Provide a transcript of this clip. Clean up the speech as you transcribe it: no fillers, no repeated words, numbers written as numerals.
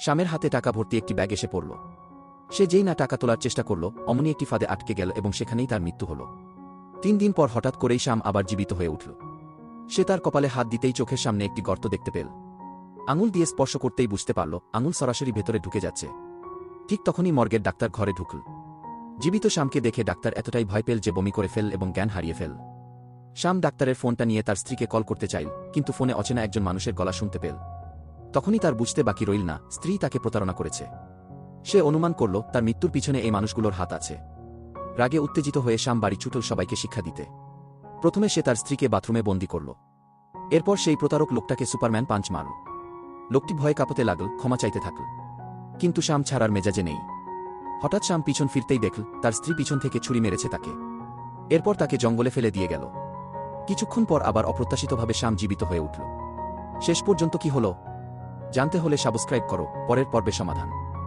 শ্যামের হাতে টাকা ভর্তি একটি ব্যাগ এসে পড়ল। সে যেই না টাকা তোলার চেষ্টা করল, অমনি একটি ফাঁদে আটকে গেল এবং সেখানেই তার মৃত্যু হল। 3 দিন পর হঠাৎ করেই শ্যাম আবার জীবিত হয়ে উঠল। সে তার কপালে হাত দিতেই চোখের সামনে একটি গর্ত দেখতে পেল। আঙুল দিয়ে স্পর্শ করতেই বুঝতে পারল আঙুল সরাসরি ভেতরে ঢুকে যাচ্ছে। ঠিক তখনই মর্গের ডাক্তার ঘরে ঢুকল। জীবিত শ্যামকে দেখে ডাক্তার এতটাই ভয় পেল যে বমি করে ফেল এবং জ্ঞান হারিয়ে ফেল। শ্যাম ডাক্তারের ফোনটা নিয়ে তার স্ত্রীকে কল করতে চাইল, কিন্তু ফোনে অচেনা একজন মানুষের গলা শুনতে পেল। তখনই তার বুঝতে বাকি রইল না স্ত্রী তাকে প্রতারণা করেছে। সে অনুমান করল তার মৃত্যুর পিছনে এই মানুষগুলোর হাত আছে। রাগে উত্তেজিত হয়ে শ্যাম বাড়ি ছুটল সবাইকে শিক্ষা দিতে। প্রথমে সে তার স্ত্রীকে বাথরুমে বন্দি করল। এরপর সেই প্রতারক লোকটাকে সুপারম্যান পাঞ্চ মারল। লোকটি ভয়ে কাঁপতে লাগল, ক্ষমা চাইতে থাকল। কিন্তু শ্যাম ছাড়ার মেজাজে নেই। হঠাৎ শ্যাম পিছন ফিরতেই দেখল তার স্ত্রী পিছন থেকে ছুরি মেরেছে তাকে। এরপর তাকে জঙ্গলে ফেলে দিয়ে গেল। কিছুক্ষণ পর আবার অপ্রত্যাশিতভাবে শ্যাম জীবিত হয়ে উঠল। শেষ পর্যন্ত কি হল জানতে হলে সাবস্ক্রাইব করো, পরের পর্বে সমাধান।